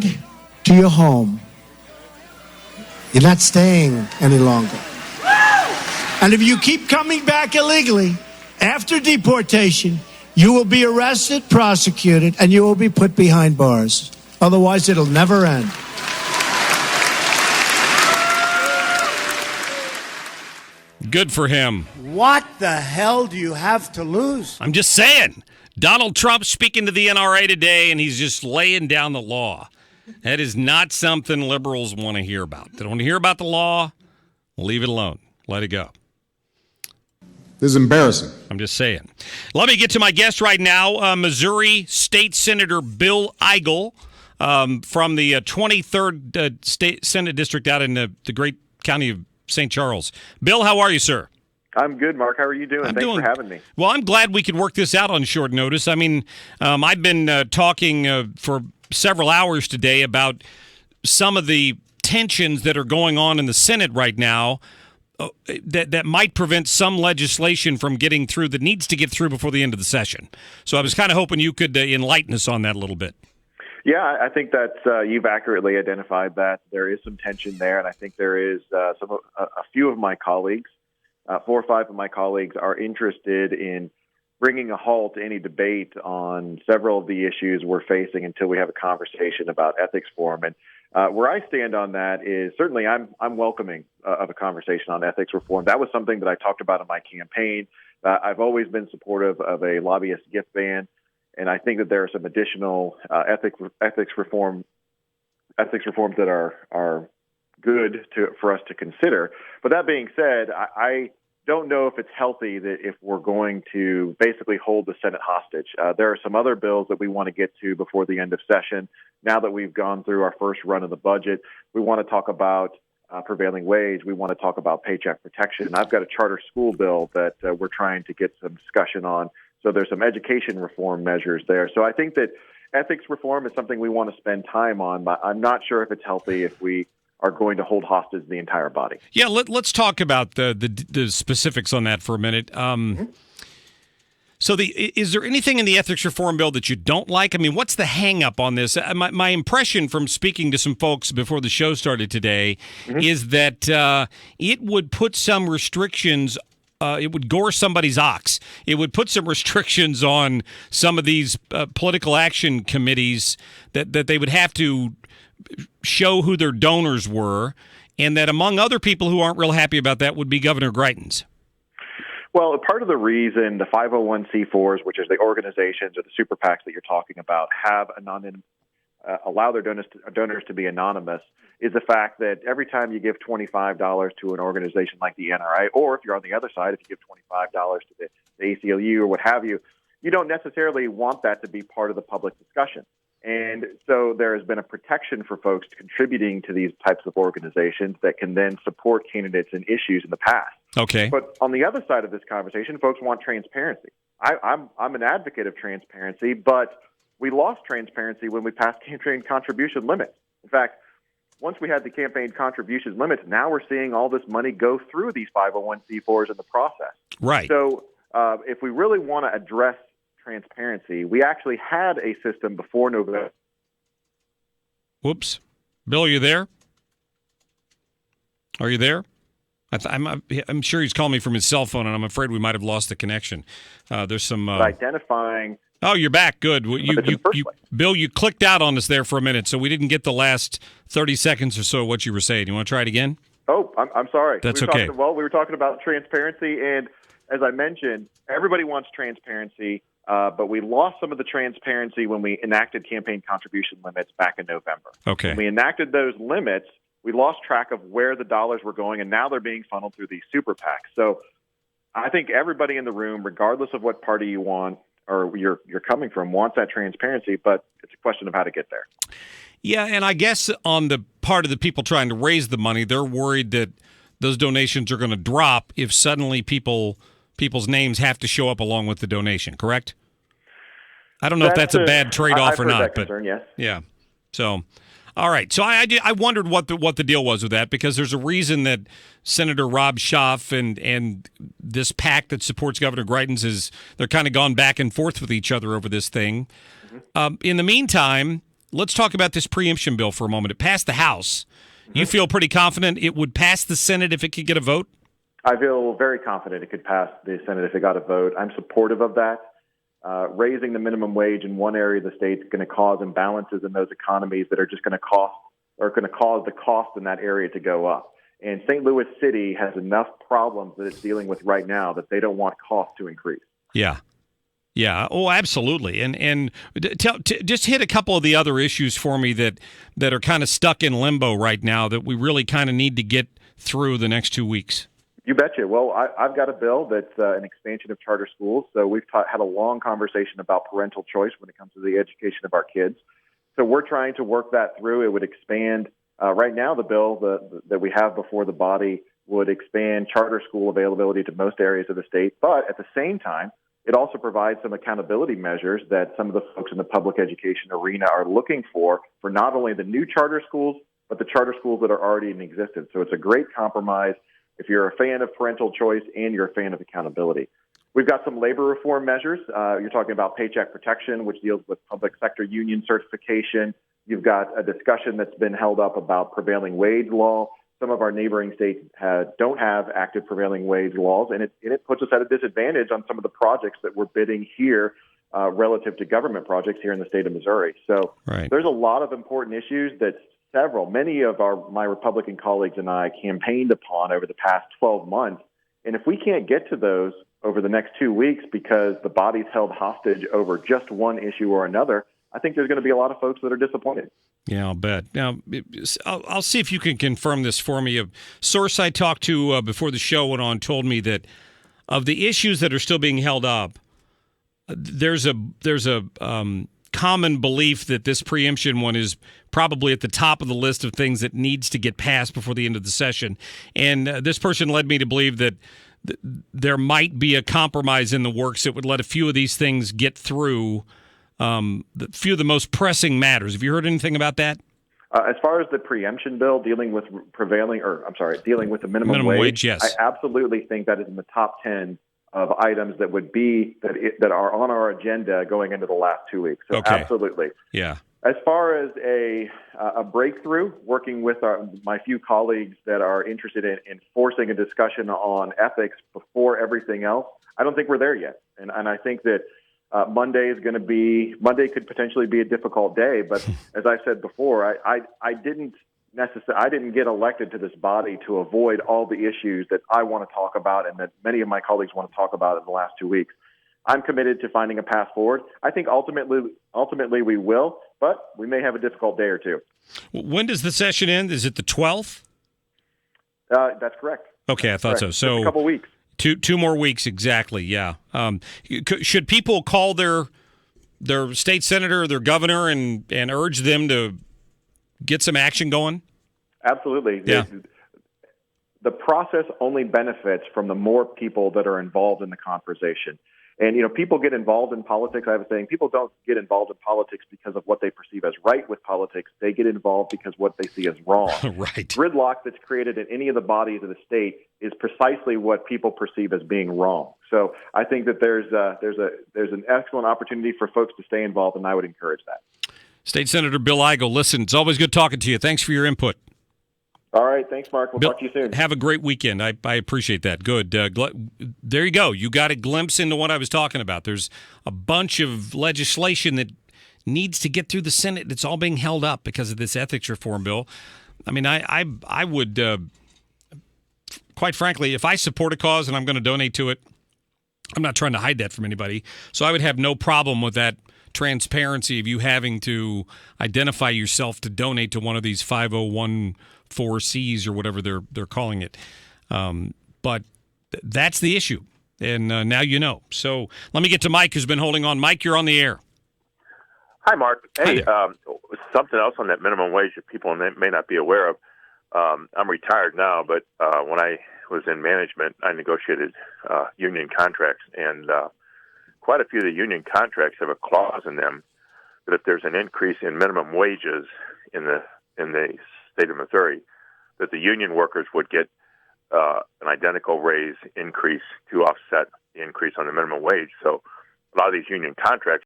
returned to your home. You're not staying any longer. And if you keep coming back illegally after deportation, you will be arrested, prosecuted, and you will be put behind bars. Otherwise, it'll never end. Good for him. What the hell do you have to lose? I'm just saying. Donald Trump speaking to the NRA today, and he's just laying down the law. That is not something liberals want to hear about. They don't want to hear about the law. Leave it alone. Let it go. This is embarrassing. I'm just saying. Let me get to my guest right now, Missouri State Senator Bill Eigel from the 23rd State Senate District out in the great county of St. Charles. Bill, how are you, sir? I'm good, Mark. How are you doing? Thanks for having me. Well, I'm glad we could work this out on short notice. I mean, I've been talking for several hours today about some of the tensions that are going on in the Senate right now that might prevent some legislation from getting through that needs to get through before the end of the session. So I was kind of hoping you could enlighten us on that a little bit. Yeah, I think that you've accurately identified that there is some tension there, and I think there is a few of my colleagues, 4 or 5 of my colleagues, are interested in bringing a halt to any debate on several of the issues we're facing until we have a conversation about ethics reform. And where I stand on that is certainly I'm welcoming of a conversation on ethics reform. That was something that I talked about in my campaign. I've always been supportive of a lobbyist gift ban. And I think that there are some additional ethics reforms that are good for us to consider. But that being said, I don't know if it's healthy that if we're going to basically hold the Senate hostage. There are some other bills that we want to get to before the end of session. Now that we've gone through our first run of the budget, we want to talk about prevailing wage. We want to talk about paycheck protection. I've got a charter school bill that we're trying to get some discussion on. So there's some education reform measures there. So I think that ethics reform is something we want to spend time on, but I'm not sure if it's healthy if we are going to hold hostage the entire body. Yeah, let's talk about the specifics on that for a minute. So is there anything in the ethics reform bill that you don't like? I mean, what's the hang up on this? My impression from speaking to some folks before the show started today is that it would put some restrictions it would gore somebody's ox. It would put some restrictions on some of these political action committees that they would have to show who their donors were, and that among other people who aren't real happy about that would be Governor Greitens. Well, part of the reason the 501c4s, which is the organizations or the super PACs that you're talking about, have allow their donors to be anonymous is the fact that every time you give $25 to an organization like the NRA, or if you're on the other side, if you give $25 to the ACLU or what have you, you don't necessarily want that to be part of the public discussion. And so there has been a protection for folks contributing to these types of organizations that can then support candidates and issues in the past. Okay. But on the other side of this conversation, folks want transparency. I'm an advocate of transparency, but we lost transparency when we passed campaign contribution limits. In fact, once we had the campaign contribution limits, now we're seeing all this money go through these 501c4s in the process. Right. So if we really want to address transparency, we actually had a system before November. Whoops. Bill, are you there? Are you there? I'm sure he's calling me from his cell phone, and I'm afraid we might have lost the connection. There's some... identifying... Oh, you're back. Good. Bill, you clicked out on us there for a minute, so we didn't get the last 30 seconds or so of what you were saying. You want to try it again? Oh, I'm sorry. That's okay. We were talking about transparency, and as I mentioned, everybody wants transparency, but we lost some of the transparency when we enacted campaign contribution limits back in November. Okay. When we enacted those limits, we lost track of where the dollars were going, and now they're being funneled through these super PACs. So I think everybody in the room, regardless of what party you want or you're coming from, wants that transparency, but it's a question of how to get there. Yeah, and I guess on the part of the people trying to raise the money, they're worried that those donations are going to drop if suddenly people's names have to show up along with the donation, correct? I don't know if that's a bad trade-off or not. But yes. Yeah. So, all right. So I wondered what the deal was with that, because there's a reason that Senator Rob Schaaf and this PAC that supports Governor Greitens they're kind of gone back and forth with each other over this thing. In the meantime, let's talk about this preemption bill for a moment. It passed the House. You feel pretty confident it would pass the Senate if it could get a vote? I feel very confident it could pass the Senate if it got a vote. I'm supportive of that. Raising the minimum wage in one area of the state is going to cause imbalances in those economies that are just going to cause the cost in that area to go up. And St. Louis City has enough problems that it's dealing with right now that they don't want costs to increase. Yeah. Yeah. Oh, absolutely. And just hit a couple of the other issues for me that are kind of stuck in limbo right now that we really kind of need to get through the next 2 weeks. You betcha. Well, I've got a bill that's an expansion of charter schools. So we've had a long conversation about parental choice when it comes to the education of our kids. So we're trying to work that through. It would expand. Right now, the bill that we have before the body would expand charter school availability to most areas of the state. But at the same time, it also provides some accountability measures that some of the folks in the public education arena are looking for not only the new charter schools, but the charter schools that are already in existence. So it's a great compromise if you're a fan of parental choice and you're a fan of accountability. We've got some labor reform measures. You're talking about paycheck protection, which deals with public sector union certification. You've got a discussion that's been held up about prevailing wage law. Some of our neighboring states don't have active prevailing wage laws, and it puts us at a disadvantage on some of the projects that we're bidding here relative to government projects here in the state of Missouri. So There's a lot of important issues that many of my Republican colleagues and I campaigned upon over the past 12 months. And if we can't get to those over the next 2 weeks because the body's held hostage over just one issue or another, I think there's going to be a lot of folks that are disappointed. Yeah, I'll bet. Now, I'll see if you can confirm this for me. A source I talked to before the show went on told me that of the issues that are still being held up, there's a common belief that this preemption one is probably at the top of the list of things that needs to get passed before the end of the session. And this person led me to believe that there might be a compromise in the works that would let a few of these things get through. The few of the most pressing matters. Have you heard anything about that? As far as the preemption bill dealing with the minimum wage, yes. I absolutely think that is in the top 10 of items that would be that are on our agenda going into the last 2 weeks. So okay. Absolutely. Yeah. As far as a breakthrough, working with my few colleagues that are interested in forcing a discussion on ethics before everything else, I don't think we're there yet. And I think that Monday could potentially be a difficult day, but as I said before, I didn't get elected to this body to avoid all the issues that I want to talk about and that many of my colleagues want to talk about in the last 2 weeks. I'm committed to finding a path forward. I think ultimately we will, but we may have a difficult day or two. When does the session end? Is it the 12th? That's correct. Okay, I thought so. So just a couple weeks. Two more weeks, exactly, yeah. Should people call their state senator or their governor and urge them to get some action going? Absolutely. Yeah. The process only benefits from the more people that are involved in the conversation. And, people get involved in politics. I have a saying, people don't get involved in politics because of what they perceive as right with politics. They get involved because what they see as wrong. Right. Gridlock that's created in any of the bodies of the state is precisely what people perceive as being wrong. So I think that there's an excellent opportunity for folks to stay involved, and I would encourage that. State Senator Bill Eigel, listen, it's always good talking to you. Thanks for your input. All right. Thanks, Mark. We'll Bill, talk to you soon. Have a great weekend. I appreciate that. Good. There you go. You got a glimpse into what I was talking about. There's a bunch of legislation that needs to get through the Senate. It's all being held up because of this ethics reform bill. I mean, I would, quite frankly, if I support a cause and I'm going to donate to it, I'm not trying to hide that from anybody. So I would have no problem with that transparency of you having to identify yourself to donate to one of these 501(c)(4)s or whatever they're calling it. But that's the issue, and now you know. So let me get to Mike, who's been holding on. Mike, you're on the air. Hi, Mark. Hey, Hi. Something else on that minimum wage that people may not be aware of. I'm retired now, but when I was in management, I negotiated union contracts, and quite a few of the union contracts have a clause in them that if there's an increase in minimum wages in the state of Missouri, that the union workers would get an identical raise increase to offset the increase on the minimum wage. So a lot of these union contracts